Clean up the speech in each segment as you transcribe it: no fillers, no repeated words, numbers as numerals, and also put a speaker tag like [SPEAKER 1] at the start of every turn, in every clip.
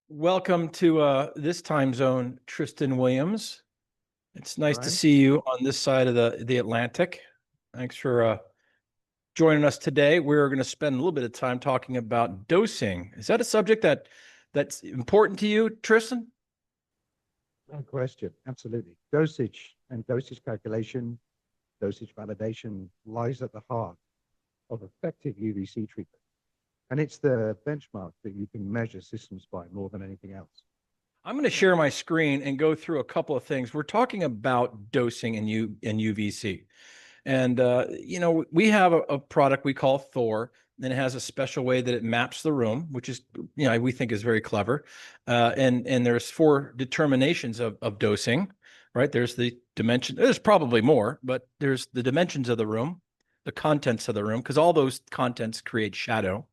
[SPEAKER 1] Welcome to this time zone, Tristan Williams. It's nice to
[SPEAKER 2] Right.
[SPEAKER 1] see you on this side of the Atlantic. Thanks for joining us today. We're going to spend a little bit of time talking about dosing. Is that a subject that's important to you, Tristan?
[SPEAKER 2] No question. Absolutely. Dosage and dosage calculation, dosage validation lies at the heart of effective UVC treatment. And it's the benchmark that you can measure systems by more than anything else.
[SPEAKER 1] I'm going to share my screen and go through a couple of things. We're talking about dosing in UVC. And we have a product we call Thor, and it has a special way that it maps the room, which is, we think is very clever. And there's four determinations of dosing, right? There's the dimension. There's probably more, but there's the dimensions of the room, the contents of the room, because all those contents create shadow.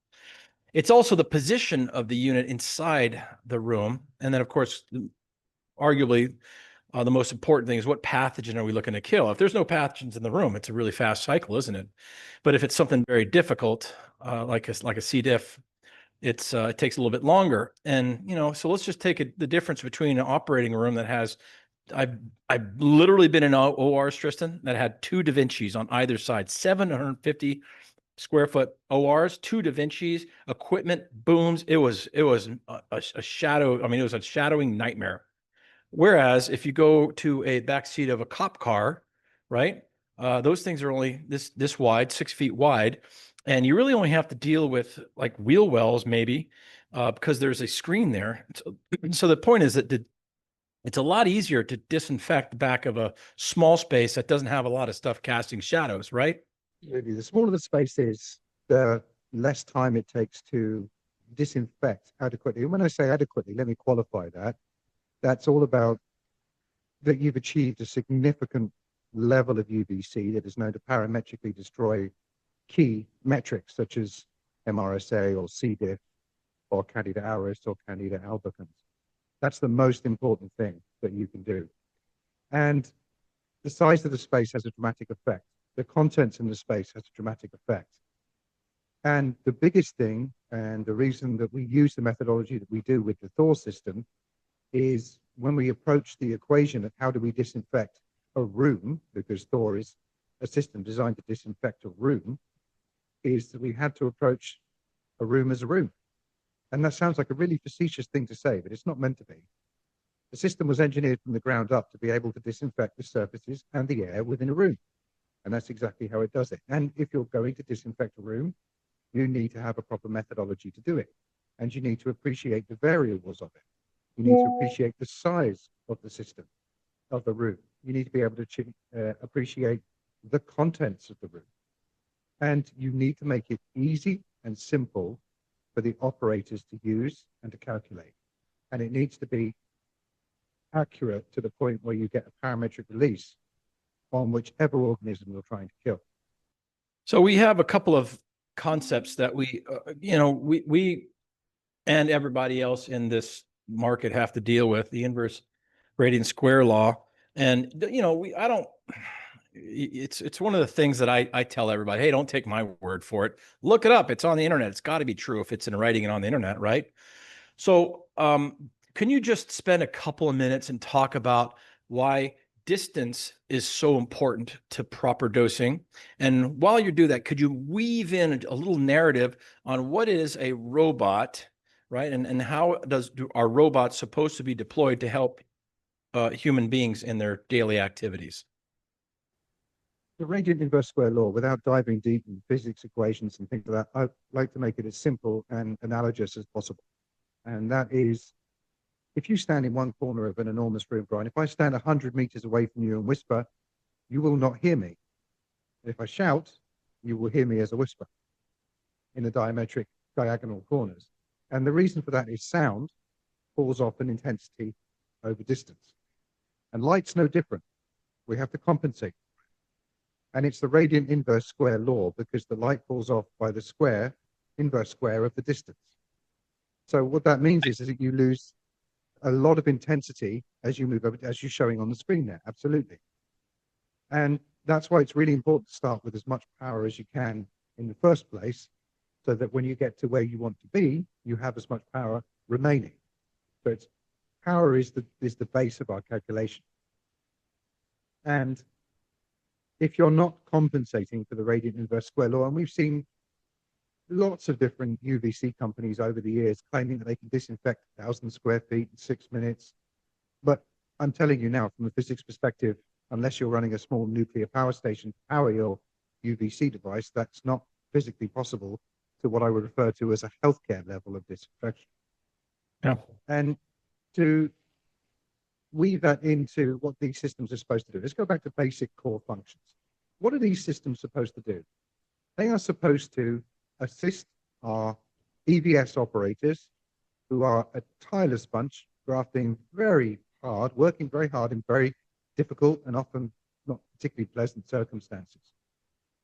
[SPEAKER 1] It's also the position of the unit inside the room, and then of course, arguably the most important thing is what pathogen are we looking to kill? If there's no pathogens in the room, it's a really fast cycle, isn't it? But if it's something very difficult, like a C. diff, it takes a little bit longer. And so let's just take the difference between an operating room that has. I've literally been in ORs, Tristan, that had two Da Vinci's on either side, 750 square foot ORs, two Da Vinci's, equipment, booms. It was a shadow. I mean, it was a shadowing nightmare. Whereas if you go to a backseat of a cop car, right, those things are only this wide, 6 feet wide, and you really only have to deal with like wheel wells maybe, because there's a screen there. So the point is that it's a lot easier to disinfect the back of a small space that doesn't have a lot of stuff casting shadows, right?
[SPEAKER 2] Really, the smaller the space is, the less time it takes to disinfect adequately. And when I say adequately, let me qualify that. That's all about that you've achieved a significant level of UVC that is known to parametrically destroy key metrics such as MRSA or C. diff or Candida auris or Candida albicans. That's the most important thing that you can do. And the size of the space has a dramatic effect. The contents in the space has a dramatic effect. And the biggest thing, and the reason that we use the methodology that we do with the Thor system, is when we approach the equation of how do we disinfect a room, because Thor is a system designed to disinfect a room, is that we had to approach a room as a room. And that sounds like a really facetious thing to say, but it's not meant to be. The system was engineered from the ground up to be able to disinfect the surfaces and the air within a room. And that's exactly how it does it. And if you're going to disinfect a room, you need to have a proper methodology to do it. And you need to appreciate the variables of it. You need to appreciate the size of the system, of the room. You need to be able to appreciate the contents of the room. And you need to make it easy and simple for the operators to use and to calculate. And it needs to be accurate to the point where you get a parametric release on whichever organism you're trying to kill.
[SPEAKER 1] So we have a couple of concepts that we and everybody else in this market have to deal with: the inverse gradient square law. And I don't. It's one of the things that I tell everybody: hey, don't take my word for it. Look it up. It's on the internet. It's got to be true if it's in writing and on the internet, right? So, can you just spend a couple of minutes and talk about why distance is so important to proper dosing? And while you do that, could you weave in a little narrative on what is a robot, right? And how are robots supposed to be deployed to help human beings in their daily activities?
[SPEAKER 2] The radiant inverse square law, without diving deep in physics equations and things like that, I'd like to make it as simple and analogous as possible. And that is, if you stand in one corner of an enormous room, Brian, if I stand 100 meters away from you and whisper, you will not hear me. If I shout, you will hear me as a whisper in the diagonal corners. And the reason for that is sound falls off in intensity over distance. And light's no different. We have to compensate. And it's the radiant inverse square law, because the light falls off by the inverse square of the distance. So what that means is that you lose a lot of intensity as you move over, as you're showing on the screen there. Absolutely. And that's why it's really important to start with as much power as you can in the first place, so that when you get to where you want to be, you have as much power remaining. But power is the base of our calculation. And if you're not compensating for the radiant inverse square law, and we've seen lots of different UVC companies over the years claiming that they can disinfect 1,000 square feet in 6 minutes. But I'm telling you now, from a physics perspective, unless you're running a small nuclear power station to power your UVC device, that's not physically possible to what I would refer to as a healthcare level of disinfection.
[SPEAKER 1] Yeah.
[SPEAKER 2] And to weave that into what these systems are supposed to do, let's go back to basic core functions. What are these systems supposed to do? They are supposed to assist our EVS operators, who are a tireless bunch, grafting very hard, working very hard in very difficult and often not particularly pleasant circumstances.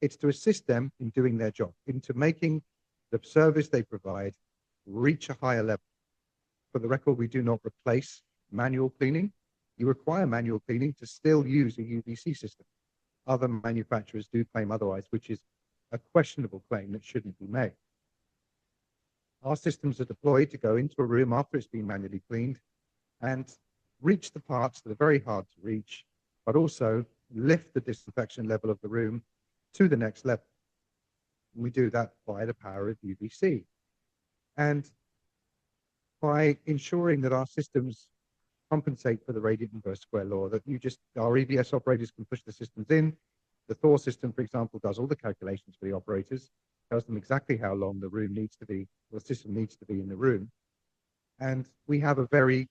[SPEAKER 2] It's to assist them in doing their job, into making the service they provide reach a higher level. For the record, we do not replace manual cleaning. You require manual cleaning to still use a UVC system. Other manufacturers do claim otherwise, which is a questionable claim that shouldn't be made. Our systems are deployed to go into a room after it's been manually cleaned and reach the parts that are very hard to reach, but also lift the disinfection level of the room to the next level. And we do that by the power of UVC. And by ensuring that our systems compensate for the radiant inverse square law, that our EVS operators can push the systems in. The Thor system, for example, does all the calculations for the operators, tells them exactly how long the room needs to be, the system needs to be in the room. And we have a very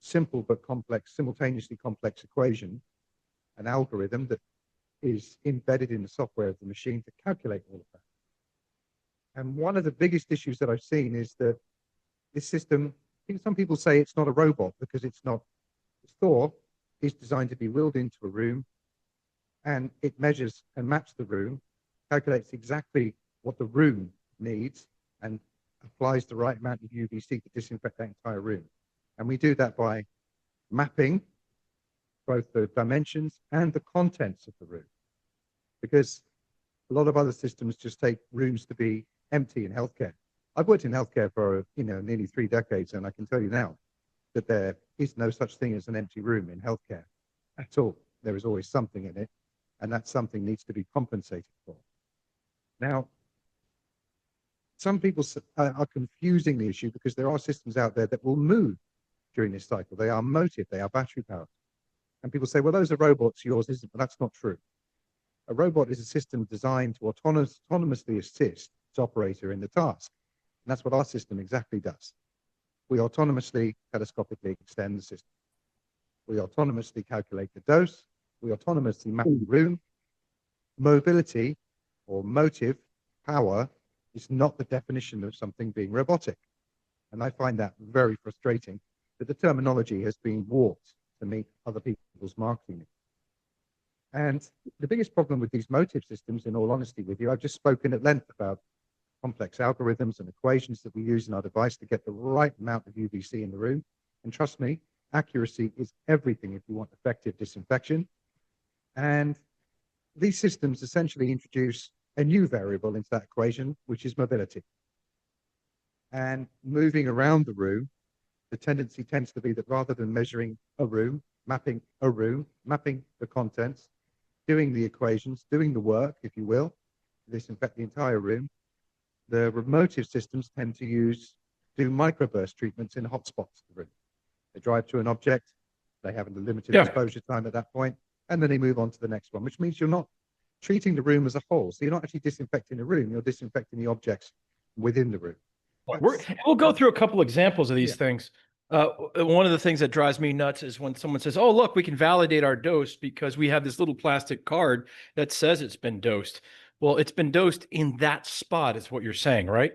[SPEAKER 2] simple but complex, simultaneously complex equation, an algorithm that is embedded in the software of the machine to calculate all of that. And one of the biggest issues that I've seen is that this system, some people say it's not a robot because it's not. Thor is designed to be wheeled into a room, and it measures and maps the room, calculates exactly what the room needs, and applies the right amount of UVC to disinfect that entire room. And we do that by mapping both the dimensions and the contents of the room. Because a lot of other systems just take rooms to be empty in healthcare. I've worked in healthcare for nearly 3 decades, and I can tell you now that there is no such thing as an empty room in healthcare at all. There is always something in it, and that something needs to be compensated for. Now, some people are confusing the issue because there are systems out there that will move during this cycle. They are motive, they are battery powered. And people say, well, those are robots, yours isn't, but that's not true. A robot is a system designed to autonomously assist its operator in the task. And that's what our system exactly does. We autonomously, telescopically extend the system. We autonomously calculate the dose. We autonomously map the room. Mobility or motive, power, is not the definition of something being robotic. And I find that very frustrating that the terminology has been warped to meet other people's marketing needs. And the biggest problem with these motive systems, in all honesty with you, I've just spoken at length about complex algorithms and equations that we use in our device to get the right amount of UVC in the room. And trust me, accuracy is everything if you want effective disinfection. And these systems essentially introduce a new variable into that equation, which is mobility. And moving around the room, the tendency tends to be that rather than measuring a room, mapping the contents, doing the equations, doing the work, if you will, to disinfect the entire room, the motive systems tend to do microburst treatments in hotspots of the room. They drive to an object, they have a limited exposure time at that point, and then they move on to the next one, which means you're not treating the room as a whole. So you're not actually disinfecting the room, you're disinfecting the objects within the room.
[SPEAKER 1] We'll go through a couple examples of these things. One of the things that drives me nuts is when someone says, oh, look, we can validate our dose because we have this little plastic card that says it's been dosed. Well, it's been dosed in that spot is what you're saying, right?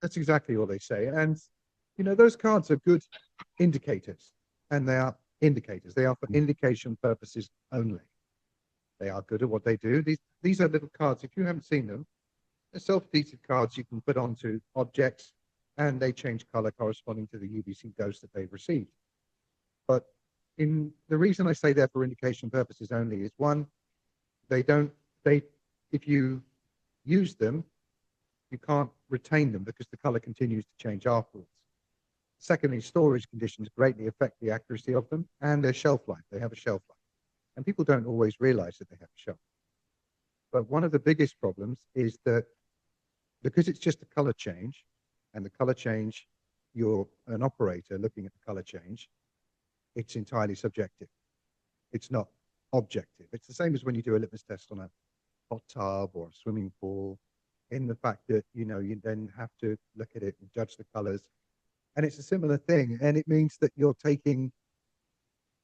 [SPEAKER 2] That's exactly what they say. And, those cards are good indicators, and they are indicators. They are for indication purposes only. They are good at what they do. These are little cards. If you haven't seen them, they're self-adhesive cards you can put onto objects, and they change color corresponding to the UVC dose that they've received. But the reason I say they're for indication purposes only is, one, if you use them, you can't retain them because the color continues to change afterwards. Secondly, storage conditions greatly affect the accuracy of them and their shelf life. They have a shelf life. And people don't always realize that they have a shelf life. But one of the biggest problems is that because it's just a color change, and the color change, you're an operator looking at the color change, it's entirely subjective. It's not objective. It's the same as when you do a litmus test on a hot tub or a swimming pool, in the fact that, you know, you then have to look at it and judge the colors. And it's a similar thing. And it means that you're taking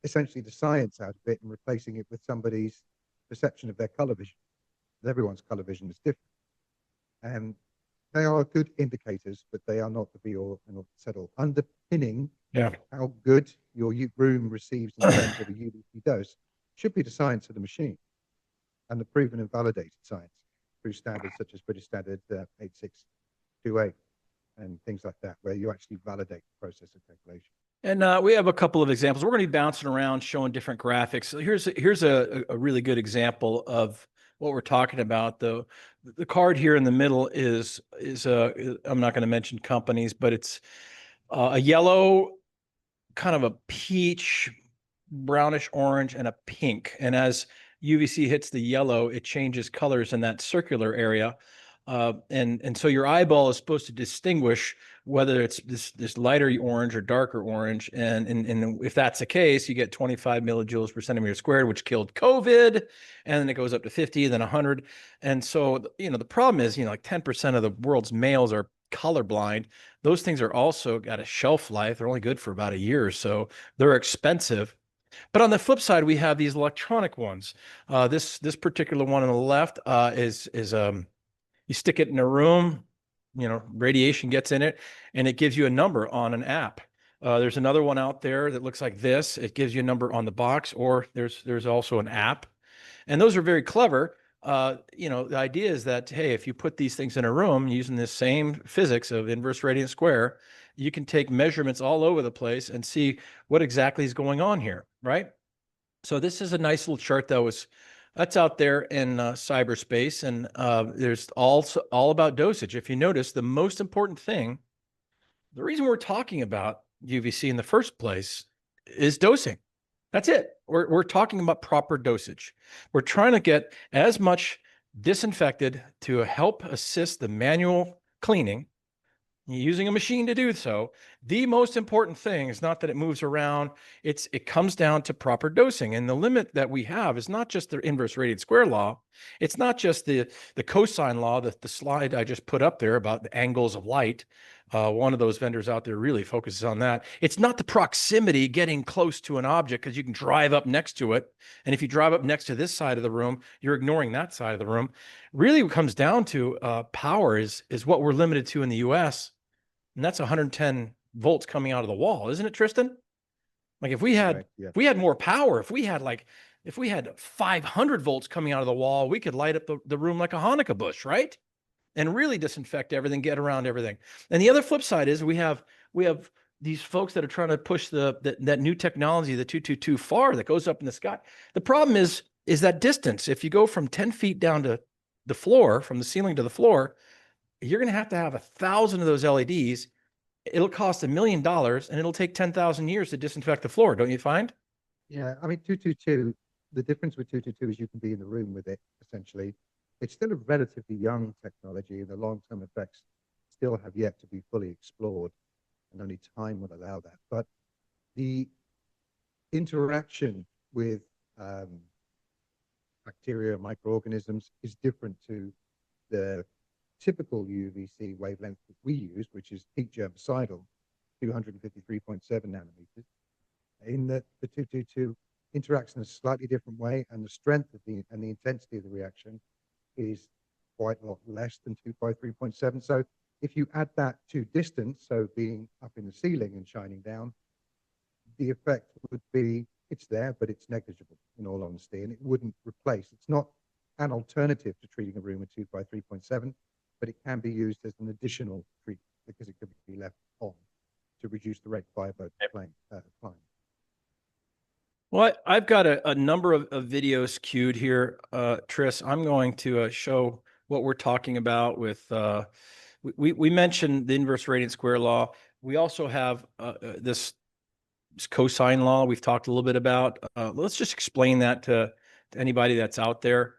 [SPEAKER 2] essentially the science out of it and replacing it with somebody's perception of their color vision. Everyone's color vision is different. And they are good indicators, but they are not the be all and set all. Underpinning how good your room receives in terms of a UVC dose should be the science of the machine and the proven and validated science through standards such as British Standard 8628 and things like that, where you actually validate the process of calculation.
[SPEAKER 1] And we have a couple of examples. We're going to be bouncing around showing different graphics. So here's a really good example of what we're talking about. The card here in the middle is I'm not going to mention companies, but it's a yellow, kind of a peach, brownish orange, and a pink. And as UVC hits the yellow, it changes colors in that circular area. And so your eyeball is supposed to distinguish whether it's this lighter orange or darker orange. And if that's the case, you get 25 millijoules per centimeter squared, which killed COVID. And then it goes up to 50, then 100. And so, you know, the problem is, you know, like 10% of the world's males are colorblind. Those things are also got a shelf life. They're only good for about a year or so. They're expensive. But on the flip side, we have these electronic ones. This particular one on the left is you stick it in a room, you know, radiation gets in it, and it gives you a number on an app. There's another one out there that looks like this. It gives you a number on the box, or there's also an app. And those are very clever. You know, the idea is that, hey, if you put these things in a room using this same physics of inverse radiant square, you can take measurements all over the place and see what exactly is going on here, right? So this is a nice little chart that's out there in cyberspace, and there's all about dosage. If you notice, the most important thing, the reason we're talking about UVC in the first place is dosing. That's it. We're talking about proper dosage. We're trying to get as much disinfected to help assist the manual cleaning, using a machine to do so. The most important thing is not that it moves around. It comes down to proper dosing. And the limit that we have is not just the inverse radiant square law. It's not just the cosine law, the slide I just put up there about the angles of light. One of those vendors out there really focuses on that. It's not the proximity, getting close to an object, because you can drive up next to it. And if you drive up next to this side of the room, you're ignoring that side of the room. Really what comes down to power is what we're limited to in the US. And that's 110 volts coming out of the wall, isn't it, Tristan? Like if we had more power, if we had 500 volts coming out of the wall, we could light up the room like a Hanukkah bush, right? And really disinfect everything, get around everything. And the other flip side is we have these folks that are trying to push that new technology, the 222 far, that goes up in the sky. The problem is that distance. If you go from 10 feet down to the floor, from the ceiling to the floor, you're going to have 1,000 of those LEDs. It'll cost $1 million, and it'll take 10,000 years to disinfect the floor. Don't you find?
[SPEAKER 2] Yeah, I mean, 222, the difference with 222 is you can be in the room with it, essentially. It's still a relatively young technology, and the long-term effects still have yet to be fully explored, and only time will allow that. But the interaction with bacteria, microorganisms is different to the typical UVC wavelength that we use, which is peak germicidal, 253.7 nanometers, in that the 222 interacts in a slightly different way, and the strength of the intensity of the reaction is quite a lot less than 253.7. So if you add that to distance, so being up in the ceiling and shining down, the effect would be, it's there, but it's negligible, in all honesty, and it wouldn't replace. It's not an alternative to treating a room with 253.7, but it can be used as an additional treatment because it could be left on to reduce the rate of climb.
[SPEAKER 1] Well, I've got a number of videos queued here, Tris. I'm going to show what we're talking about with, we mentioned the inverse radiant square law. we also have this cosine law we've talked a little bit about. Let's just explain that to anybody that's out there.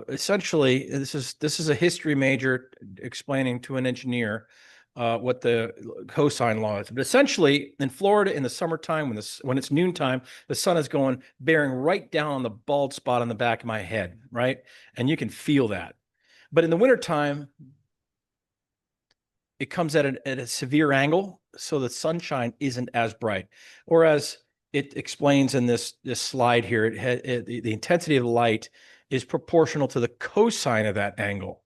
[SPEAKER 1] Essentially, this is a history major explaining to an engineer what the cosine law is. But essentially, in Florida in the summertime, when it's noontime, the sun is going bearing right down on the bald spot on the back of my head, right? And you can feel that. But in the wintertime, it comes at a severe angle, so the sunshine isn't as bright. Or as it explains in this slide here, the intensity of the light is proportional to the cosine of that angle.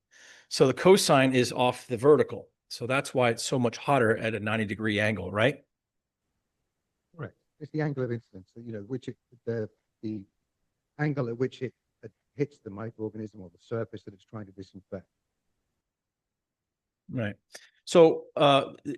[SPEAKER 1] So the cosine is off the vertical. So that's why it's so much hotter at a 90-degree angle, right?
[SPEAKER 2] Correct. It's the angle of incidence, the angle at which it hits the microorganism or the surface that it's trying to disinfect.
[SPEAKER 1] Right. So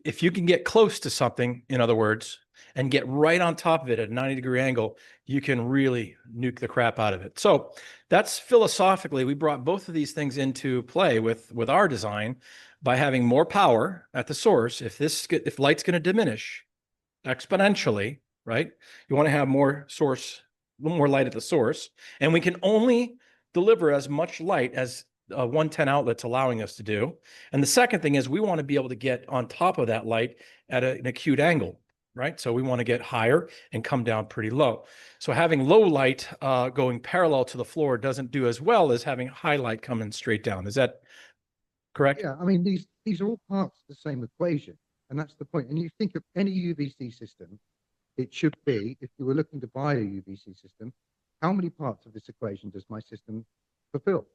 [SPEAKER 1] if you can get close to something, in other words, and get right on top of it at a 90-degree angle, you can really nuke the crap out of it. So that's philosophically, we brought both of these things into play with our design by having more power at the source. If light's going to diminish exponentially, right? You want to have more light at the source, and we can only deliver as much light as 110 outlets allowing us to do. And the second thing is we want to be able to get on top of that light at an acute angle, right? So we want to get higher and come down pretty low. So having low light going parallel to the floor doesn't do as well as having high light coming straight down. Is that correct?
[SPEAKER 2] Yeah, I mean, these are all parts of the same equation, and that's the point. And you think of any UVC system, it should be, if you were looking to buy a UVC system, how many parts of this equation does my system fulfill?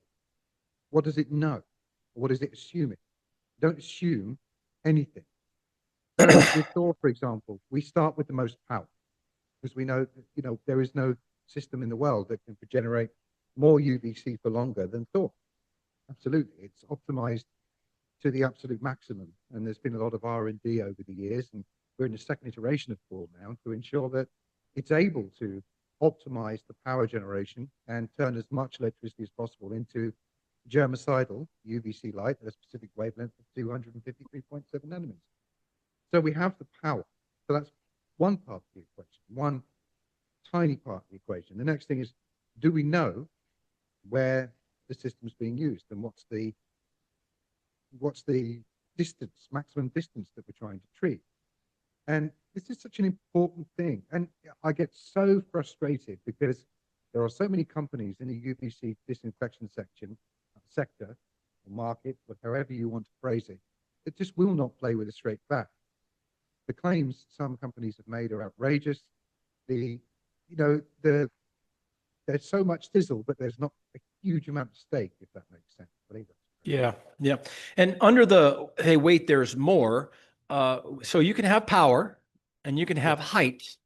[SPEAKER 2] What does it know? What is it assuming? Don't assume anything. With Thor, for example, we start with the most power because we know that, there is no system in the world that can generate more UVC for longer than Thor. Absolutely. It's optimized to the absolute maximum. And there's been a lot of R&D over the years. And we're in the second iteration of Thor now to ensure that it's able to optimize the power generation and turn as much electricity as possible into germicidal UVC light at a specific wavelength of 253.7 nanometers. So we have the power. So that's one part of the equation, one tiny part of the equation. The next thing is, do we know where the system's being used and what's the distance, maximum distance that we're trying to treat? And this is such an important thing. And I get so frustrated because there are so many companies in the UVC disinfection sector or market, or however you want to phrase it, that just will not play with a straight bat. The claims some companies have made are outrageous. There's so much sizzle, but there's not a huge amount of steak, if that makes sense. I believe that's
[SPEAKER 1] Yeah. And under the, hey, wait, there's more. So you can have power and you can have height,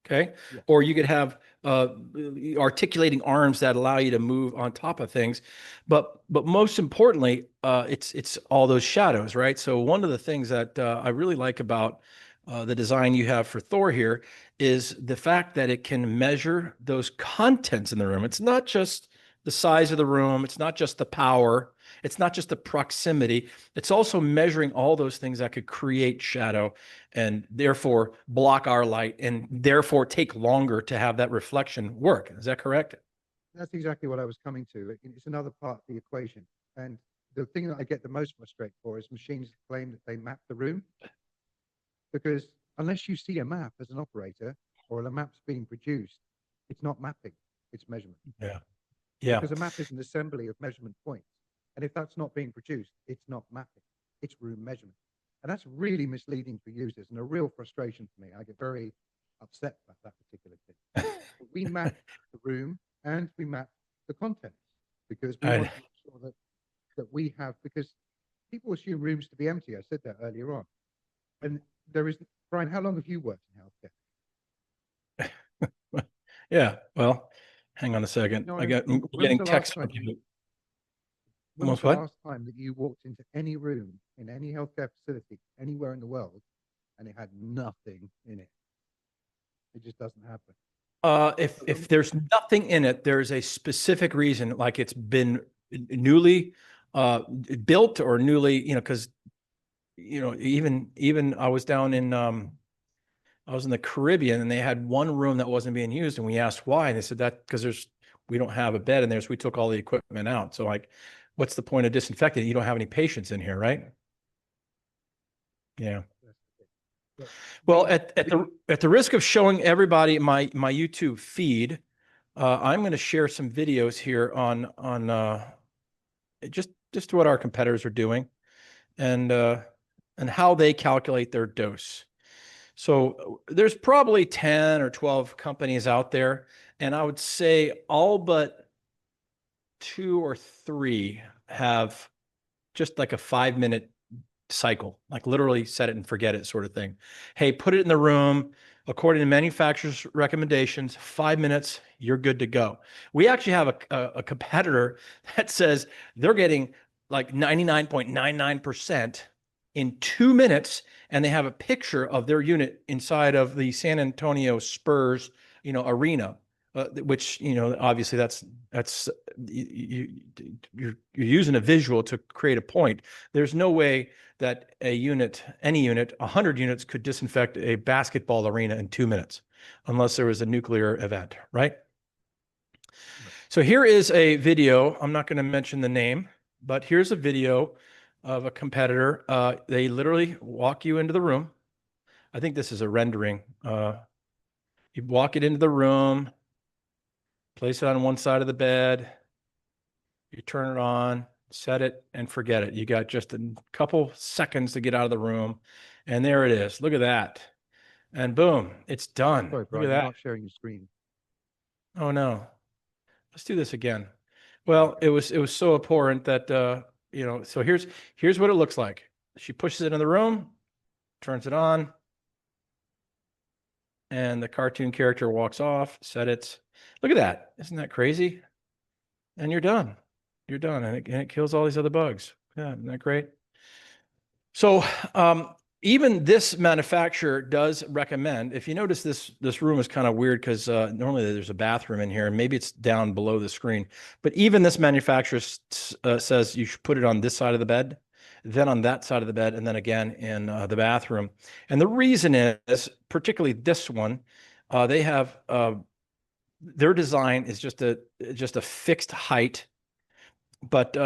[SPEAKER 1] okay?
[SPEAKER 2] Yeah.
[SPEAKER 1] Or you could have articulating arms that allow you to move on top of things. But most importantly, it's all those shadows, right? So one of the things that I really like about the design you have for Thor here is the fact that it can measure those contents in the room. It's not just the size of the room. It's not just the power. It's not just the proximity. It's also measuring all those things that could create shadow and therefore block our light and therefore take longer to have that reflection work. Is that correct?
[SPEAKER 2] That's exactly what I was coming to. It's another part of the equation. And the thing that I get the most frustrated for is machines claim that they map the room. Because unless you see a map as an operator or a map's being produced, it's not mapping, it's measurement.
[SPEAKER 1] Yeah.
[SPEAKER 2] Because a map is an assembly of measurement points. And if that's not being produced, it's not mapping, it's room measurement. And that's really misleading for users and a real frustration for me. I get very upset about that particular thing. We map the room and we map the contents because we want to make sure that we have, because people assume rooms to be empty. I said that earlier on. And there is, Brian, how long have you worked in healthcare?
[SPEAKER 1] Yeah, well, hang on a second.
[SPEAKER 2] No,
[SPEAKER 1] I'm getting text from you.
[SPEAKER 2] When was the last time that you walked into any room in any healthcare facility anywhere in the world and it had nothing in it? It just doesn't happen.
[SPEAKER 1] If there's nothing in it, there's a specific reason, like it's been newly built or newly, because even I was down in I was in the Caribbean and they had one room that wasn't being used, and we asked why, and they said that because we don't have a bed in there, so we took all the equipment out. So like, what's the point of disinfecting? You don't have any patients in here, right? Yeah.
[SPEAKER 2] Yeah.
[SPEAKER 1] Well,
[SPEAKER 2] The,
[SPEAKER 1] at the risk of showing everybody my YouTube feed, I'm going to share some videos here on just what our competitors are doing and how they calculate their dose. So there's probably 10 or 12 companies out there, and I would say all but 2 or 3 have just like a 5-minute cycle, like literally set it and forget it sort of thing. Hey, put it in the room according to manufacturer's recommendations, 5 minutes, you're good to go. We actually have a competitor that says they're getting like 99.99% in 2 minutes, and they have a picture of their unit inside of the San Antonio Spurs, arena, which, obviously that's you're using a visual to create a point. There's no way that any unit, 100 units could disinfect a basketball arena in 2 minutes, unless there was a nuclear event, right? So here is a video. I'm not going to mention the name, but here's a video of a competitor. They literally walk you into the room. I think this is a rendering. You walk it into the room, place it on one side of the bed, you turn it on, set it, and forget it. You got just a couple seconds to get out of the room, and there it is. Look at that. And boom, it's done.
[SPEAKER 2] sorry,
[SPEAKER 1] Look at
[SPEAKER 2] Brian, you're
[SPEAKER 1] that.
[SPEAKER 2] not sharing your screen.
[SPEAKER 1] Oh no. Let's do this again. Well, it was so abhorrent that so here's what it looks like. She pushes it in the room, turns it on, and the cartoon character walks off, set it. Look at that. Isn't that crazy? And you're done. You're done. And it kills all these other bugs. Yeah, isn't that great? So even this manufacturer does recommend, if you notice this room is kind of weird because normally there's a bathroom in here and maybe it's down below the screen, but even this manufacturer says you should put it on this side of the bed, then on that side of the bed, and then again in the bathroom. And the reason is, particularly this one, they have their design is just a fixed height, but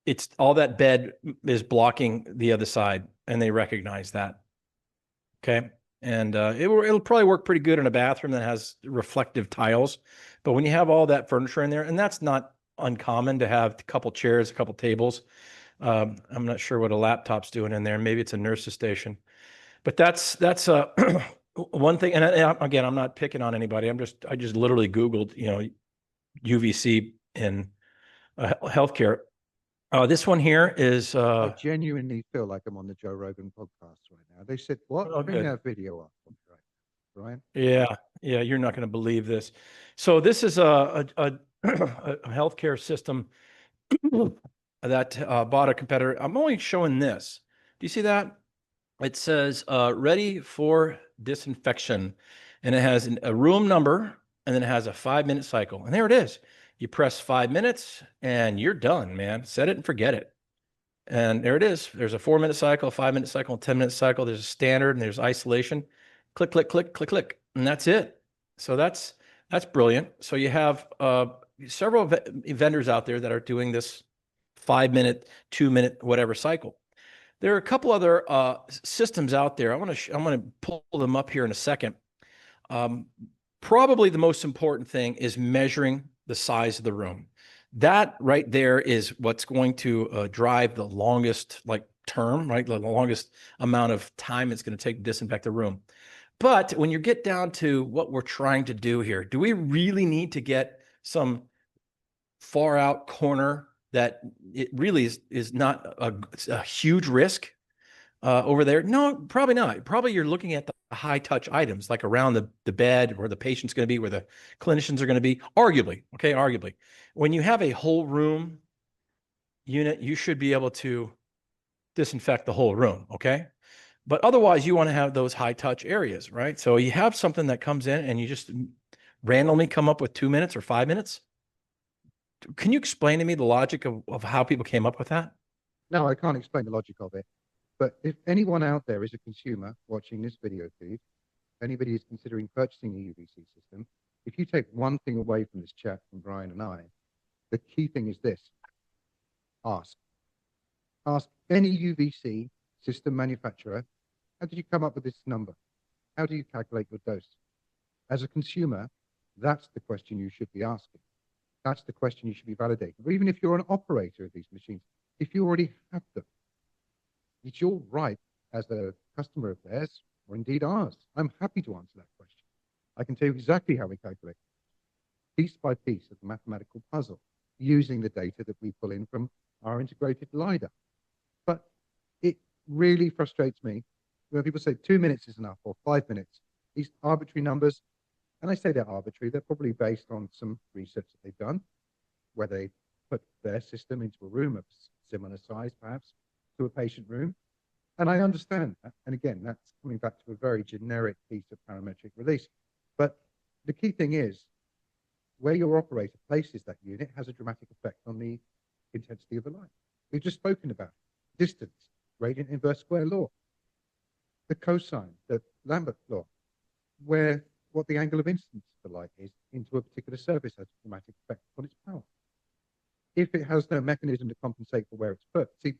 [SPEAKER 1] it's all that bed is blocking the other side, and they recognize that. Okay. And it'll probably work pretty good in a bathroom that has reflective tiles. But when you have all that furniture in there, and that's not uncommon to have a couple chairs, a couple tables. I'm not sure what a laptop's doing in there. Maybe it's a nurse's station. But that's one thing. And again, I'm not picking on anybody. I just literally Googled, UVC in healthcare. This one here is
[SPEAKER 2] I genuinely feel like I'm on the Joe Rogan podcast right now. They said, what?
[SPEAKER 1] oh,
[SPEAKER 2] Bring
[SPEAKER 1] good.
[SPEAKER 2] that video up. Right, Brian?
[SPEAKER 1] Yeah, you're not going to believe this. So this is a healthcare system that bought a competitor. I'm only showing this. Do you see that? It says ready for disinfection, and it has a room number, and then it has a 5-minute cycle. And there it is. You press 5 minutes, and you're done, man. Set it and forget it. And there it is. There's a 4-minute cycle, a 5-minute cycle, a 10-minute cycle. There's a standard, and there's isolation. Click, click, click, click, click, and that's it. So that's brilliant. So you have several vendors out there that are doing this 5-minute, 2-minute, whatever cycle. There are a couple other systems out there. I'm going to pull them up here in a second. Probably the most important thing is measuring the size of the room. That right there is what's going to drive the longest term, right? The longest amount of time it's going to take to disinfect the room. But when you get down to what we're trying to do here, do we really need to get some far out corner that it really is not a huge risk over there? No, probably not. Probably you're looking at the high touch items like around the bed where the patient's going to be, where the clinicians are going to be, arguably. Okay, arguably. When you have a whole room unit, you should be able to disinfect the whole room, okay? But otherwise, you want to have those high touch areas, right? So you have something that comes in and you just randomly come up with 2 minutes or 5 minutes. Can you explain to me the logic of how people came up with that?
[SPEAKER 2] No, I can't explain the logic of it. But if anyone out there is a consumer watching this video feed, anybody is considering purchasing a UVC system, if you take one thing away from this chat from Brian and I, the key thing is this: ask. Ask any UVC system manufacturer, how did you come up with this number? How do you calculate your dose? As a consumer, that's the question you should be asking. That's the question you should be validating. Or even if you're an operator of these machines, if you already have them, it's your right as a customer of theirs, or indeed ours. I'm happy to answer that question. I can tell you exactly how we calculate piece by piece of the mathematical puzzle using the data that we pull in from our integrated LiDAR. But it really frustrates me when people say 2 minutes is enough or 5 minutes. These arbitrary numbers, and I say they're arbitrary, they're probably based on some research that they've done, where they put their system into a room of similar size, perhaps, to a patient room. And I understand that. And again, that's coming back to a very generic piece of parametric release. But the key thing is, where your operator places that unit has a dramatic effect on the intensity of the light. We've just spoken about distance, gradient inverse square law, the cosine, the Lambert law, where what the angle of incidence of the light is into a particular surface has a dramatic effect on its power. If it has no mechanism to compensate for where it's put, see,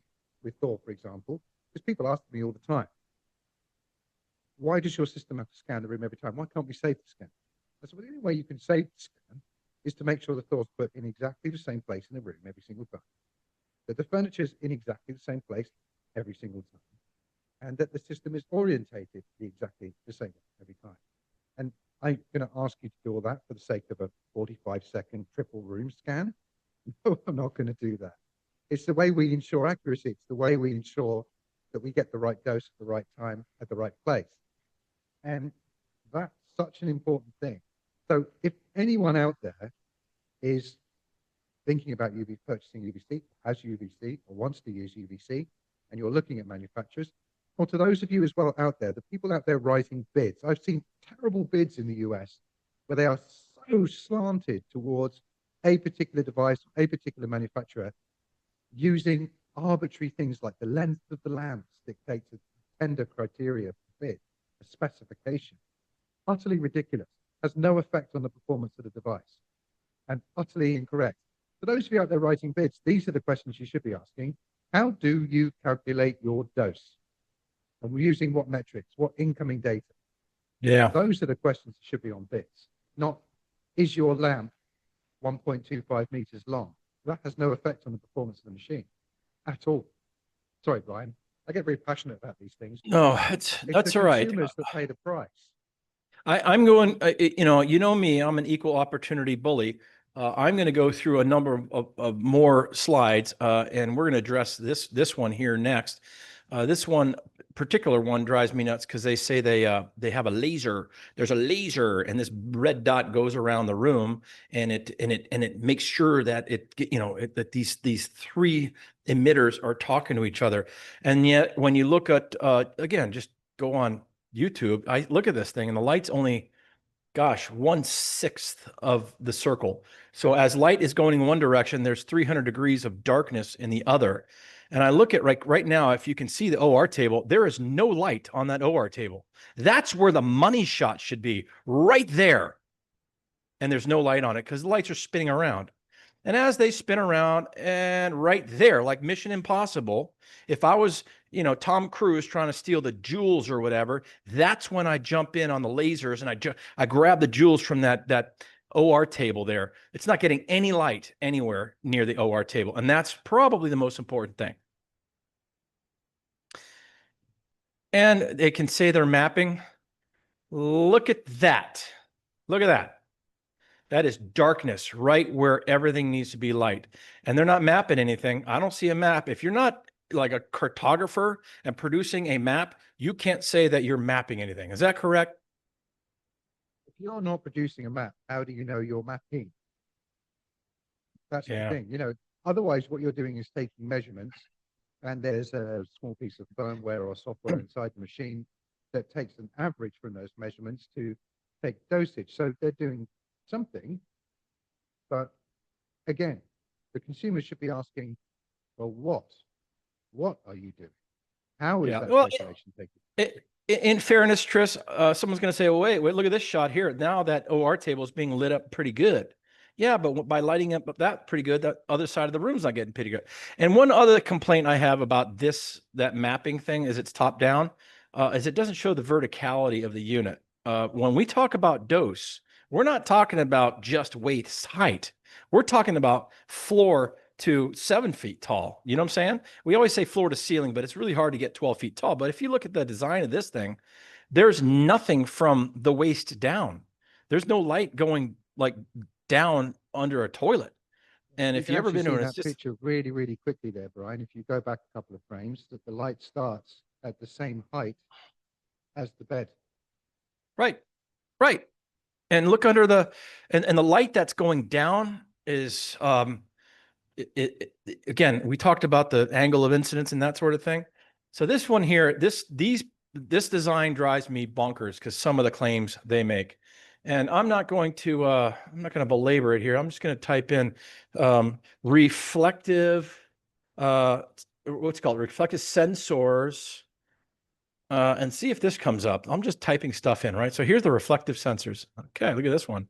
[SPEAKER 2] with Thor, for example, because people ask me all the time, why does your system have to scan the room every time? Why can't we save the scan? That's the only way you can save the scan is to make sure the Thor's put in exactly the same place in the room every single time, that the furniture's in exactly the same place every single time, and that the system is orientated exactly the same every time. And I'm going to ask you to do all that for the sake of a 45-second triple room scan. No, I'm not going to do that. It's the way we ensure accuracy. It's the way we ensure that we get the right dose at the right time at the right place. And that's such an important thing. So if anyone out there is thinking about purchasing UVC, has UVC, or wants to use UVC, and you're looking at manufacturers, or to those of you as well out there, the people out there writing bids, I've seen terrible bids in the US where they are so slanted towards a particular device, a particular manufacturer, using arbitrary things like the length of the lamps dictates a tender criteria for bid, a specification. Utterly ridiculous, has no effect on the performance of the device, and utterly incorrect. For those of you out there writing bids, these are the questions you should be asking. How do you calculate your dose? And we're using what metrics, what incoming data?
[SPEAKER 1] Yeah.
[SPEAKER 2] Those are the questions that should be on bids, not is your lamp 1.25 meters long? That has no effect on the performance of the machine at all. Sorry, Brian. I get very passionate about these things.
[SPEAKER 1] No,
[SPEAKER 2] it's
[SPEAKER 1] that's
[SPEAKER 2] the
[SPEAKER 1] all right.
[SPEAKER 2] consumers that pay the price.
[SPEAKER 1] I'm going, you know me, I'm an equal opportunity bully. I'm going to go through a number of more slides, and we're going to address this one here next. This one particular one drives me nuts because they say they have a laser. There's a laser, and this red dot goes around the room, and it makes sure that that these three emitters are talking to each other. And yet, when you look at again, just go on YouTube, I look at this thing, and the light's only, gosh, 1/6 of the circle. So as light is going in one direction, there's 300 degrees of darkness in the other. And I look at right now, if you can see the OR table, there is no light on that OR table. That's where the money shot should be, right there. And there's no light on it because the lights are spinning around. And as they spin around, and right there, like Mission Impossible, if I was, Tom Cruise trying to steal the jewels or whatever, that's when I jump in on the lasers and I grab the jewels from that OR table there. It's not getting any light anywhere near the OR table. And that's probably the most important thing. And they can say they're mapping. Look at that. Look at that. That is darkness right where everything needs to be light. And they're not mapping anything. I don't see a map. If you're not like a cartographer and producing a map, you can't say that you're mapping anything. Is that correct?
[SPEAKER 2] If you're not producing a map, how do you know you're mapping? That's the thing. Otherwise what you're doing is taking measurements, and there's a small piece of firmware or software inside the machine that takes an average from those measurements to take dosage. So they're doing something, but again, the consumer should be asking, well, what? What are you doing? How is
[SPEAKER 1] Yeah.
[SPEAKER 2] that
[SPEAKER 1] Well,
[SPEAKER 2] circulation taking?
[SPEAKER 1] in fairness, Tris, someone's going to say, well, wait, look at this shot here. Now that OR table is being lit up pretty good. Yeah, but by lighting up that pretty good, that other side of the room's not getting pretty good. And one other complaint I have about that mapping thing is it's top down, is it doesn't show the verticality of the unit. When we talk about dose, we're not talking about just waist height. We're talking about floor to 7 feet tall. You know what I'm saying? We always say floor to ceiling, but it's really hard to get 12 feet tall. But if you look at the design of this thing, there's nothing from the waist down. There's no light going like down under a toilet. And
[SPEAKER 2] You
[SPEAKER 1] if
[SPEAKER 2] can
[SPEAKER 1] you ever
[SPEAKER 2] actually
[SPEAKER 1] been to
[SPEAKER 2] see
[SPEAKER 1] it,
[SPEAKER 2] that
[SPEAKER 1] it's just
[SPEAKER 2] picture really, really quickly there, Brian. If you go back a couple of frames, that the light starts at the same height as the bed.
[SPEAKER 1] right, right. And look under and the light that's going down is again, we talked about the angle of incidence and that sort of thing. So this one here, this design drives me bonkers because some of the claims they make. And I'm not going to belabor it here. I'm just going to type in reflective what's it called, reflective sensors, and see if this comes up. I'm just typing stuff in, right? So here's the reflective sensors. Okay, look at this one.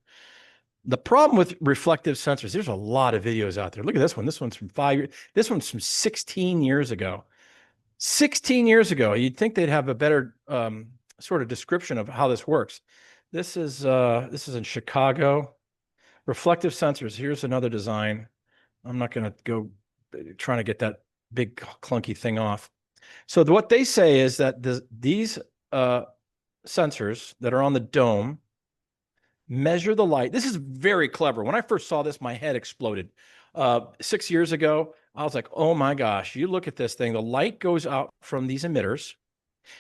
[SPEAKER 1] The problem with reflective sensors, there's a lot of videos out there. Look at this one. This one's from 5 years. This one's from 16 years ago. 16 years ago. You'd think they'd have a better sort of description of how this works. This is in Chicago. Reflective sensors. Here's another design. I'm not going to go trying to get that big clunky thing off. So what they say is that these sensors that are on the dome measure the light. This is very clever. When I first saw this, my head exploded. 6 years ago, I was like, oh my gosh, you look at this thing. The light goes out from these emitters.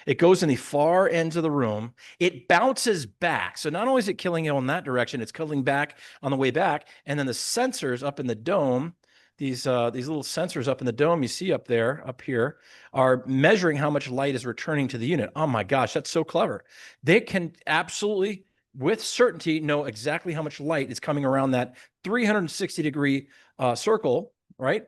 [SPEAKER 1] It goes in the far ends of the room. It bounces back. So not only is it killing it on that direction, it's killing back on the way back. And then the sensors up in the dome, these little sensors up in the dome you see up here, are measuring how much light is returning to the unit. Oh my gosh, that's so clever. They can absolutely, with certainty, know exactly how much light is coming around that 360-degree circle, right?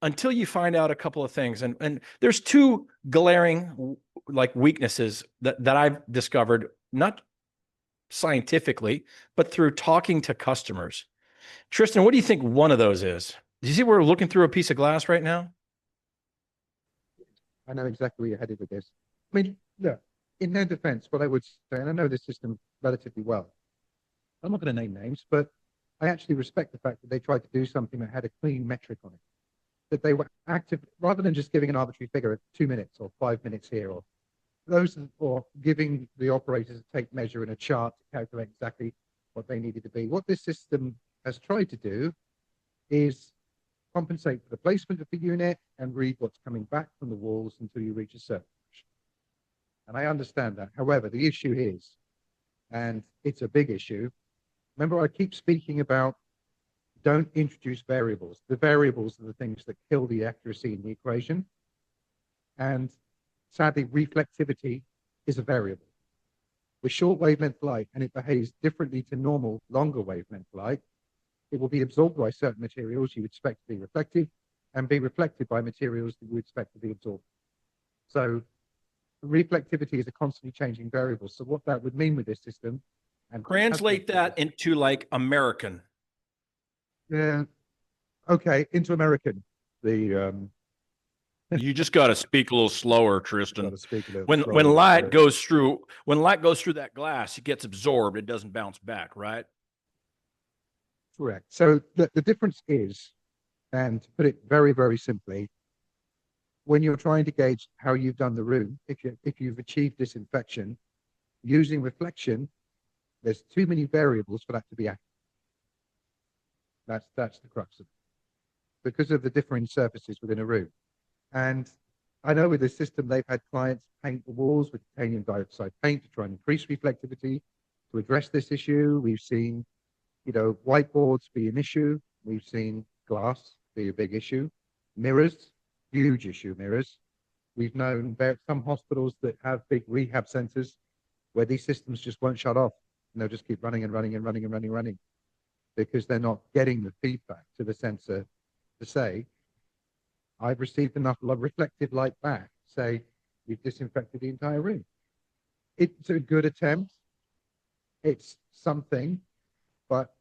[SPEAKER 1] Until you find out a couple of things. And there's two glaring like weaknesses that I've discovered, not scientifically, but through talking to customers. Tristan, what do you think one of those is? Do you see we're looking through a piece of glass right now?
[SPEAKER 2] I know exactly where you're headed with this. I mean, look, in their defense, what I would say, and I know this system relatively well, I'm not going to name names, but I actually respect the fact that they tried to do something that had a clean metric on it. That they were active, rather than just giving an arbitrary figure of 2 minutes or 5 minutes here, or giving the operators a tape measure in a chart to calculate exactly what they needed to be. What this system has tried to do is compensate for the placement of the unit and read what's coming back from the walls until you reach a certain position. And I understand that. However, the issue is, and it's a big issue, remember I keep speaking about don't introduce variables. The variables are the things that kill the accuracy in the equation. And sadly, reflectivity is a variable. With short wavelength light, and it behaves differently to normal longer wavelength light, it will be absorbed by certain materials you expect to be reflective and be reflected by materials that you expect to be absorbed. So reflectivity is a constantly changing variable. So what that would mean with this system, and
[SPEAKER 1] Translate that into like American.
[SPEAKER 2] Yeah. Okay, into American. The
[SPEAKER 1] You just got to speak a little slower, Tristan.
[SPEAKER 2] gotta speak a little
[SPEAKER 1] When
[SPEAKER 2] slower,
[SPEAKER 1] light goes through that glass, it gets absorbed. It doesn't bounce back, right?
[SPEAKER 2] correct. So the difference is, and to put it very, very simply, when you're trying to gauge how you've done the room, if you've achieved disinfection, using reflection, there's too many variables for that to be accurate. That's the crux of it. Because of the differing surfaces within a room. And I know with this system, they've had clients paint the walls with titanium dioxide paint to try and increase reflectivity. To address this issue, we've seen, whiteboards be an issue. We've seen glass be a big issue. Mirrors, huge issue, mirrors. We've known some hospitals that have big rehab centers where these systems just won't shut off. And they'll just keep running and running and running and running and running because they're not getting the feedback to the sensor to say, I've received enough reflective light back to say you've disinfected the entire room. It's a good attempt. It's something, but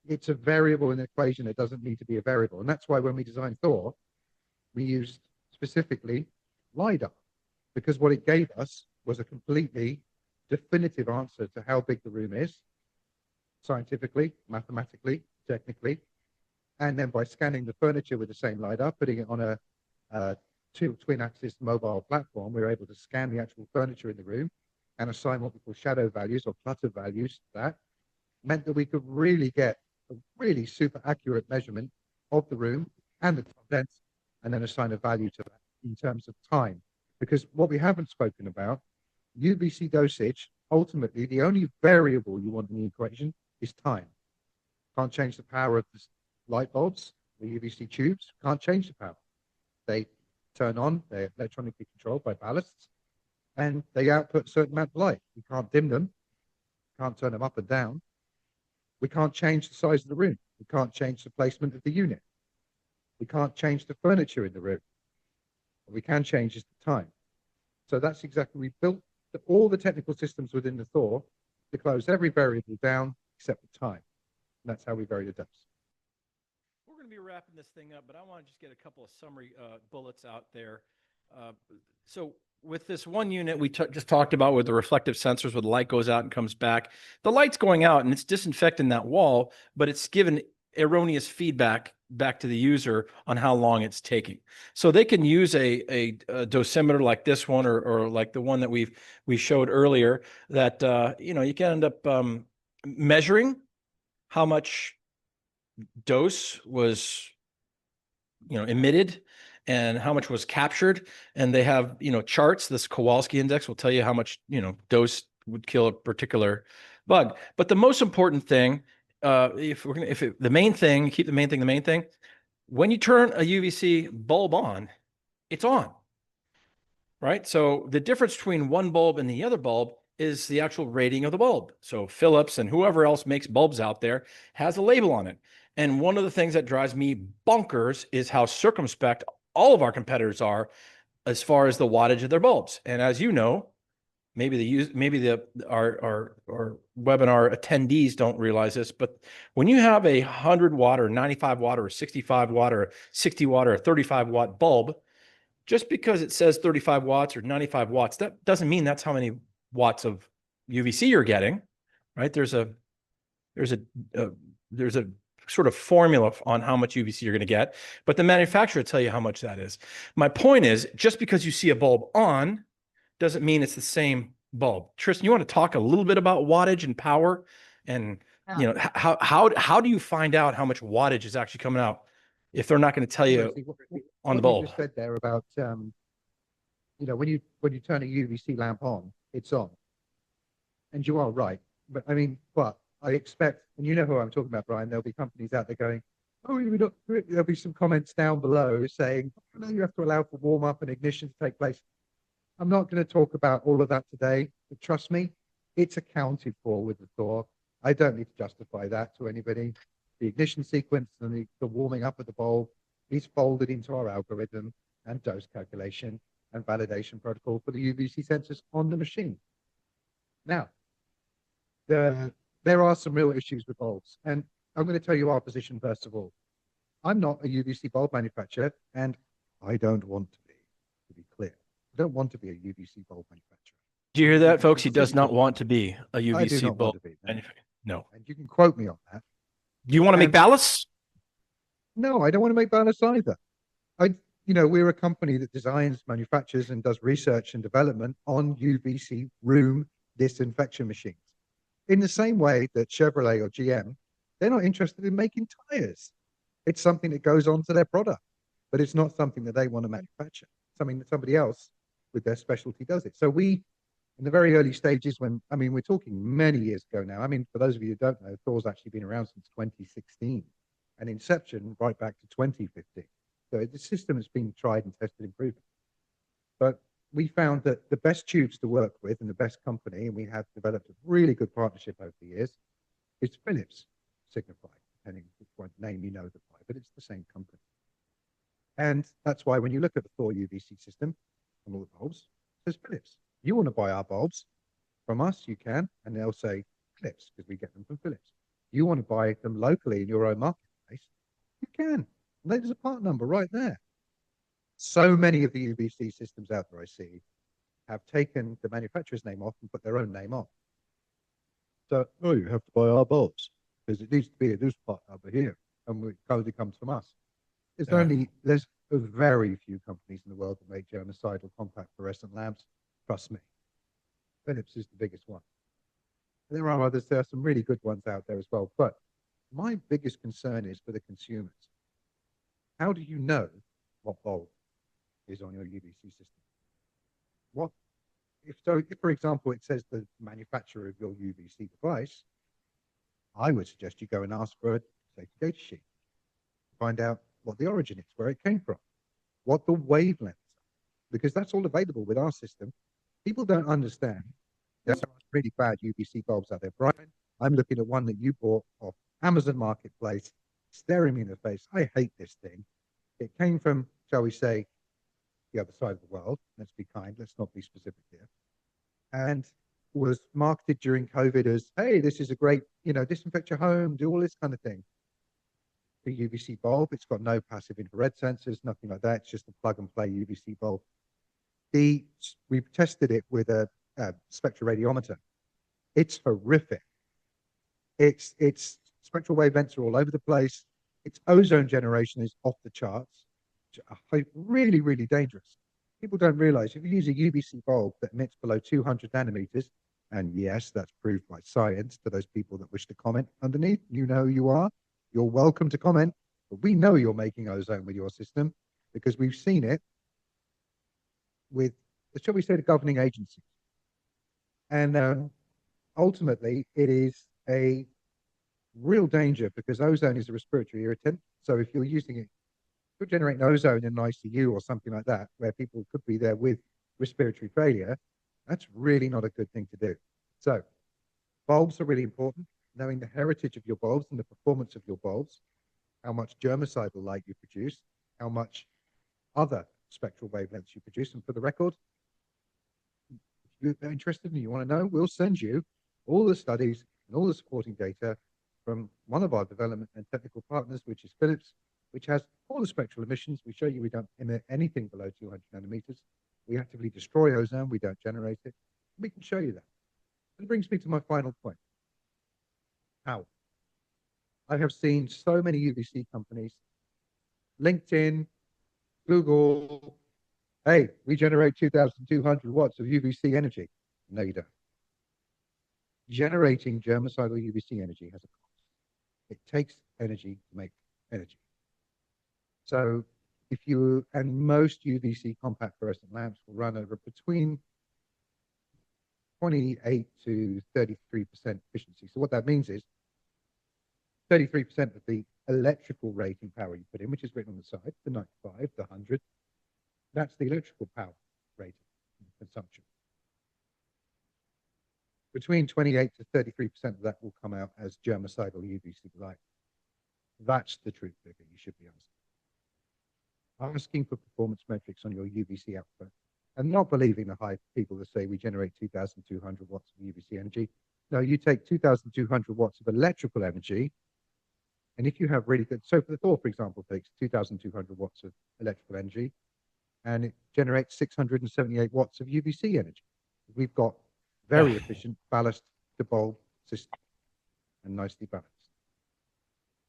[SPEAKER 2] it's a variable in the equation. It doesn't need to be a variable. And that's why when we designed Thor, we used specifically LiDAR, because what it gave us was a completely definitive answer to how big the room is, scientifically, mathematically, technically. And then by scanning the furniture with the same LiDAR, putting it on a twin-axis mobile platform, we were able to scan the actual furniture in the room and assign what we call shadow values or clutter values to that. Meant that we could really get a really super accurate measurement of the room and the contents, and then assign a value to that in terms of time. Because what we haven't spoken about, UVC dosage, ultimately, the only variable you want in the equation is time. Can't change the power of the light bulbs, the UVC tubes, can't change the power. They turn on, they're electronically controlled by ballasts, and they output a certain amount of light. We can't dim them, can't turn them up and down. We can't change the size of the room. We can't change the placement of the unit. We can't change the furniture in the room. What we can change is the time. So that's exactly, we built all the technical systems within the Thor to close every variable down except the time. And that's how we vary the dose.
[SPEAKER 1] We're going to be wrapping this thing up, but I want to just get a couple of summary bullets out there. So with this one unit we just talked about with the reflective sensors where the light goes out and comes back, the light's going out and it's disinfecting that wall, but it's given erroneous feedback back to the user on how long it's taking. So they can use a dosimeter like this one or like the one that we showed earlier that, you can end up measuring how much dose was, emitted and how much was captured. And they have, charts. This Kowalski index will tell you how much, dose would kill a particular bug. But the most important thing, the main thing, keep the main thing, when you turn a UVC bulb on, it's on, right? So the difference between one bulb and the other bulb is the actual rating of the bulb. So Philips and whoever else makes bulbs out there has a label on it. And one of the things that drives me bonkers is how circumspect all of our competitors are as far as the wattage of their bulbs. And as you know, our webinar attendees don't realize this, but when you have a 100-watt or 95-watt or 65-watt or 60-watt or 35-watt bulb, just because it says 35 watts or 95 watts, that doesn't mean that's how many watts of UVC you're getting, right? There's a sort of formula on how much UVC you're going to get, but the manufacturer will tell you how much that is. My point is, just because you see a bulb on doesn't mean it's the same bulb. Tristan, you want to talk a little bit about wattage and power, and how do you find out how much wattage is actually coming out if they're not going to tell you on the bulb?
[SPEAKER 2] You just said there about when you turn a UVC lamp on, it's on, and you are right. But I expect, and you know who I'm talking about, Brian. There'll be companies out there going, "Oh, there'll be some comments down below saying, oh, no, you have to allow for warm up and ignition to take place." I'm not going to talk about all of that today, but trust me, it's accounted for with the Thor. I don't need to justify that to anybody. The ignition sequence and the warming up of the bulb is folded into our algorithm and dose calculation and validation protocol for the UVC sensors on the machine. Now, there are some real issues with bulbs, and I'm going to tell you our position first of all. I'm not a UVC bulb manufacturer, and I don't want to be clear. I don't want to be a UVC bulb manufacturer.
[SPEAKER 1] Do you hear that, folks? He does not want to be a UVC bulb manufacturer. No.
[SPEAKER 2] And you can quote me on that.
[SPEAKER 1] Do you want to make ballasts?
[SPEAKER 2] No, I don't want to make ballasts either. We're a company that designs, manufactures, and does research and development on UVC room disinfection machines. In the same way that Chevrolet or GM, they're not interested in making tires. It's something that goes onto their product, but it's not something that they want to manufacture. Something that somebody else with their specialty does it. So we, in the very early stages, we're talking many years ago now. For those of you who don't know, Thor's actually been around since 2016, and inception right back to 2015. So the system has been tried and tested and proven. But we found that the best tubes to work with and the best company, and we have developed a really good partnership over the years, is Philips Signify, depending which one name you know them by, but it's the same company. And that's why when you look at the Thor UVC system on all the bulbs, it says Philips. You want to buy our bulbs from us, you can, and they'll say Philips because we get them from Philips. You want to buy them locally in your own marketplace, you can. And there's a part number right there. So many of the UVC systems out there I see have taken the manufacturer's name off and put their own name on. So, oh, you have to buy our bulbs because it needs to be a this part number here, and it only comes from us. There's very few companies in the world that make germicidal compact fluorescent lamps. Trust me, Philips is the biggest one. There are others. There are some really good ones out there as well. But my biggest concern is for the consumers. How do you know what bulb is on your UVC system? What if, for example, it says the manufacturer of your UVC device, I would suggest you go and ask for a safety data sheet. Find out what the origin is, where it came from, what the wavelengths are, because that's all available with our system. People don't understand. There's some really bad UVC bulbs out there. Brian, I'm looking at one that you bought off Amazon Marketplace, staring me in the face. I hate this thing. It came from, shall we say, the other side of the world. Let's be kind. Let's not be specific here. And was marketed during COVID as, hey, this is a great, disinfect your home, do all this kind of thing. The UVC bulb, it's got no passive infrared sensors, nothing like that. It's just a plug and play UVC bulb. We've tested it with a spectroradiometer. It's horrific. Its spectral wavelengths are all over the place. Its ozone generation is off the charts. Really, really dangerous. People don't realize if you use a UVC bulb that emits below 200 nanometers, and yes, that's proved by science to those people that wish to comment underneath, you know who you are. You're welcome to comment, but we know you're making ozone with your system because we've seen it with, shall we say, the governing agencies. And ultimately, it is a real danger because ozone is a respiratory irritant. So if you're using it, could generate ozone in an ICU or something like that, where people could be there with respiratory failure. That's really not a good thing to do. So bulbs are really important. Knowing the heritage of your bulbs and the performance of your bulbs, how much germicidal light you produce, how much other spectral wavelengths you produce. And for the record, if you're interested and you want to know, we'll send you all the studies and all the supporting data from one of our development and technical partners, which is Philips, which has all the spectral emissions. We show you we don't emit anything below 200 nanometers. We actively destroy ozone. We don't generate it. We can show you that. That brings me to my final point. How? I have seen so many UVC companies, LinkedIn, Google, hey, we generate 2,200 watts of UVC energy. No, you don't. Generating germicidal UVC energy has a cost. It takes energy to make energy. So and most UVC compact fluorescent lamps will run over between 28 to 33% efficiency. So what that means is 33% of the electrical rating power you put in, which is written on the side, the 95, the 100, that's the electrical power rating consumption. Between 28 to 33% of that will come out as germicidal UVC light. That's the true figure you should be asking for performance metrics on your UVC output and not believing the hype people that say we generate 2,200 watts of UVC energy. No, you take 2,200 watts of electrical energy, and if you have really good, so for the Thor, for example, takes 2,200 watts of electrical energy, and it generates 678 watts of UVC energy. We've got very efficient ballast to bulb system and nicely balanced.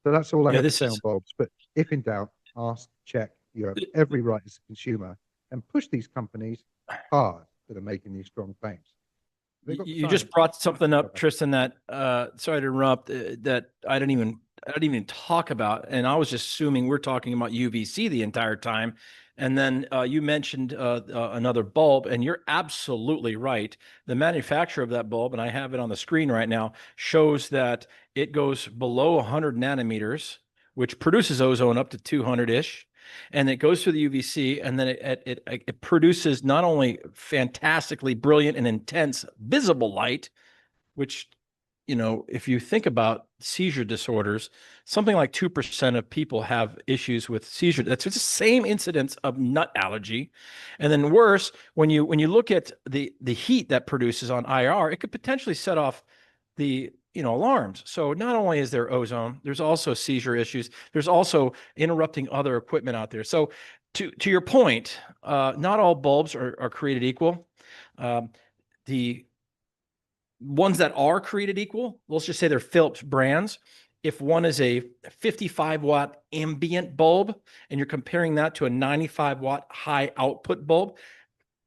[SPEAKER 2] So that's all I have to say on bulbs. But if in doubt, ask, check. You have every right as a consumer and push these companies hard that are making these strong claims.
[SPEAKER 1] You just brought something up, Tristan, that sorry to interrupt, that I didn't even talk about, and I was just assuming we're talking about UVC the entire time. And then you mentioned another bulb, and you're absolutely right. The manufacturer of that bulb, and I have it on the screen right now, shows that it goes below 100 nanometers, which produces ozone up to 200-ish. And it goes through the UVC, and then it produces not only fantastically brilliant and intense visible light, which if you think about seizure disorders, something like 2% of people have issues with seizure. That's the same incidence of nut allergy. And then worse, when you look at the heat that produces on IR, it could potentially set off the alarms. So not only is there ozone, there's also seizure issues. There's also interrupting other equipment out there. So to your point, not all bulbs are created equal. The ones that are created equal, let's just say they're Philips brands. If one is a 55-watt ambient bulb and you're comparing that to a 95-watt high output bulb,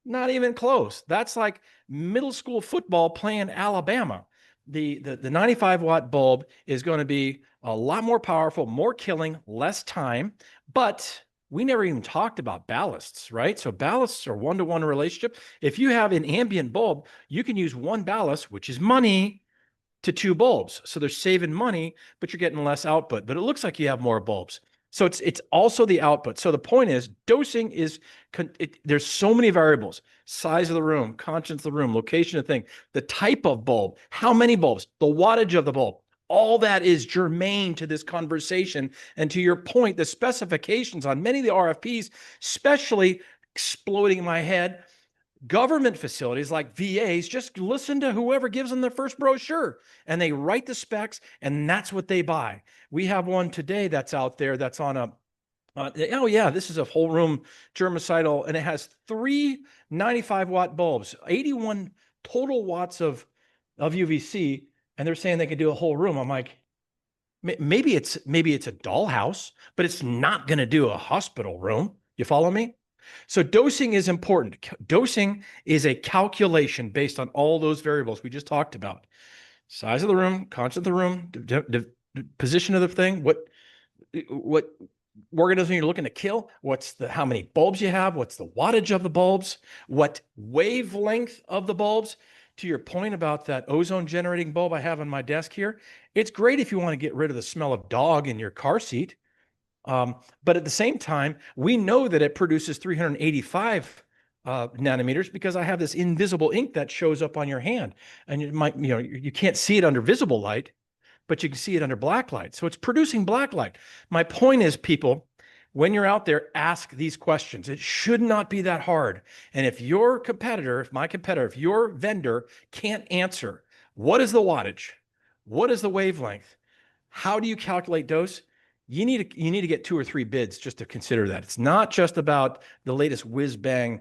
[SPEAKER 1] not even close. That's like middle school football playing Alabama. The 95-watt bulb is going to be a lot more powerful, more killing, less time, but we never even talked about ballasts, right? So ballasts are one-to-one relationship. If you have an ambient bulb, you can use one ballast, which is money, to two bulbs. So they're saving money, but you're getting less output. But it looks like you have more bulbs. So it's also the output. So the point is, dosing is there's so many variables: size of the room, contents of the room, location of the thing, the type of bulb, how many bulbs, the wattage of the bulb. All that is germane to this conversation. And to your point, the specifications on many of the RFPs, especially exploding in my head, government facilities like VAs just listen to whoever gives them the first brochure and they write the specs, and that's what they buy. We have one today that's out there that's on a oh yeah, this is a whole room germicidal, and it has three 95-watt bulbs, 81 total watts of UVC, and they're saying they can do a whole room. I'm like, maybe it's a dollhouse, but it's not going to do a hospital room. You follow me? So dosing is important. Dosing is a calculation based on all those variables we just talked about: size of the room, content of the room, the position of the thing, what organism you're looking to kill, how many bulbs you have, what's the wattage of the bulbs, what wavelength of the bulbs. To your point about that ozone generating bulb I have on my desk here, it's great if you want to get rid of the smell of dog in your car seat. But at the same time, we know that it produces 385 nanometers because I have this invisible ink that shows up on your hand, and you can't see it under visible light, but you can see it under black light. So it's producing black light. My point is, people, when you're out there, ask these questions. It should not be that hard. And if your if your vendor can't answer, what is the wattage? What is the wavelength? How do you calculate dose? You need to get two or three bids just to consider that. It's not just about the latest whiz bang,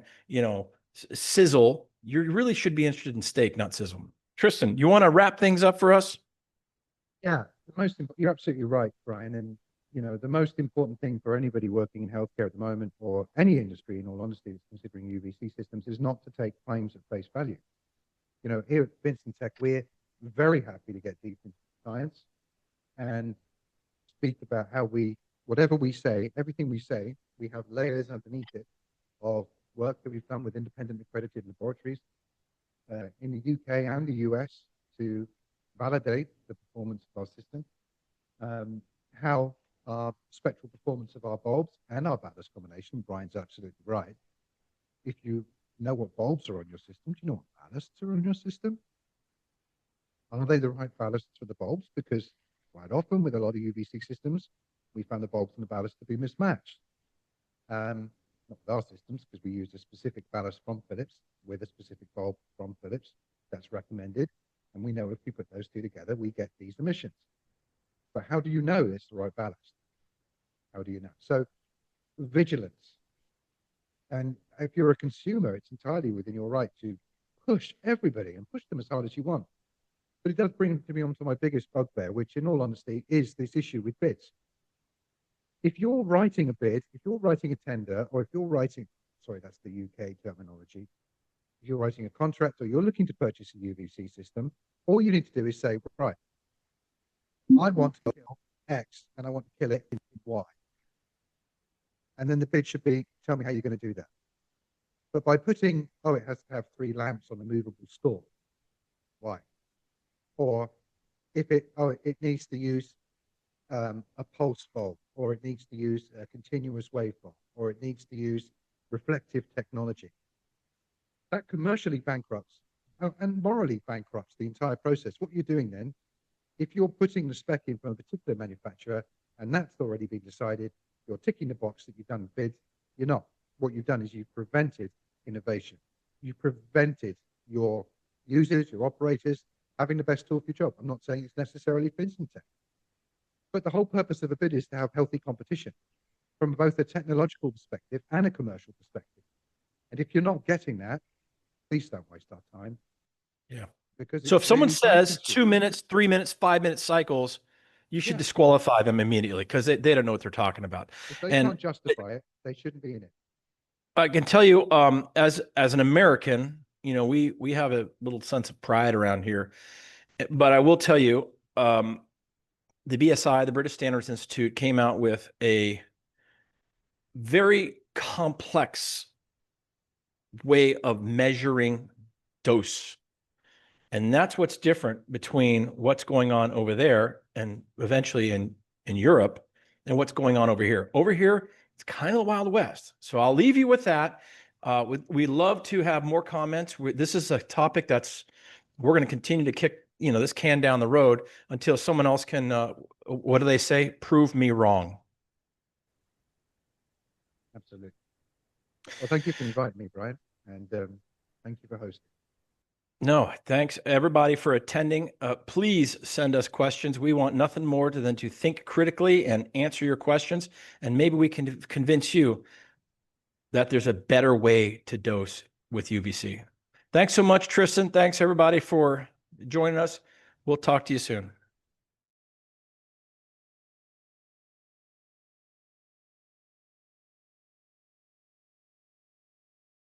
[SPEAKER 1] sizzle. You really should be interested in steak, not sizzle. Tristan, you want to wrap things up for us?
[SPEAKER 2] Yeah, you're absolutely right, Brian. And the most important thing for anybody working in healthcare at the moment, or any industry, in all honesty, is considering UVC systems, is not to take claims at face value. Here at Finsen Tech, we're very happy to get deep into science and speak about how whatever we say, everything we say, we have layers underneath it of work that we've done with independent accredited laboratories in the UK and the US to validate the performance of our system, how our spectral performance of our bulbs and our ballast combination. Brian's absolutely right. If you know what bulbs are on your system, do you know what ballasts are on your system? Are they the right ballasts for the bulbs? Because quite often with a lot of UVC systems, we found the bulbs and the ballast to be mismatched. Not with our systems, because we use a specific ballast from Philips with a specific bulb from Philips that's recommended. And we know if we put those two together, we get these emissions. But how do you know it's the right ballast? How do you know? So vigilance. And if you're a consumer, it's entirely within your right to push everybody and push them as hard as you want. But it does bring me onto my biggest bugbear, which in all honesty is this issue with bids. If you're writing a bid, if you're writing a tender, or if you're writing, sorry, that's the UK terminology, if you're writing a contract or you're looking to purchase a UVC system, all you need to do is say, right, I want to kill X and I want to kill it in Y. And then the bid should be, tell me how you're going to do that. But by putting, it has to have 3 lamps on a movable store. Why? Or if it needs to use a pulse bulb, or it needs to use a continuous waveform, or it needs to use reflective technology. That commercially bankrupts and morally bankrupts the entire process. What you're doing then If you're putting the spec in from a particular manufacturer and that's already been decided, you're ticking the box that you've done bid. You're not. What you've done is you've prevented innovation. You prevented your users, your operators, having the best tool for your job. I'm not saying it's necessarily Finsen Tech, but the whole purpose of a bid is to have healthy competition from both a technological perspective and a commercial perspective. And if you're not getting that, please don't waste our time.
[SPEAKER 1] Yeah.
[SPEAKER 2] Because
[SPEAKER 1] So if someone
[SPEAKER 2] really
[SPEAKER 1] says
[SPEAKER 2] time-consuming.
[SPEAKER 1] 2 minutes, 3 minutes, 5 minute cycles, you should disqualify them immediately because they don't know what they're talking about.
[SPEAKER 2] If they
[SPEAKER 1] And
[SPEAKER 2] can't justify it, they shouldn't be in it.
[SPEAKER 1] I can tell you, as an American, we have a little sense of pride around here. But I will tell you, the BSI, the British Standards Institute, came out with a very complex way of measuring dose. And that's what's different between what's going on over there and eventually in Europe and what's going on over here. Over here, it's kind of the Wild West. So I'll leave you with that. We love to have more comments. This is a topic we're going to continue to kick this can down the road until someone else can, what do they say? Prove me wrong.
[SPEAKER 2] Absolutely. Well, thank you for inviting me, Brian. And thank you for hosting.
[SPEAKER 1] No, thanks everybody for attending. Please send us questions. We want nothing more than to think critically and answer your questions. And maybe we can convince you that there's a better way to dose with UVC. Thanks so much, Tristan. Thanks everybody for joining us. We'll talk to you soon.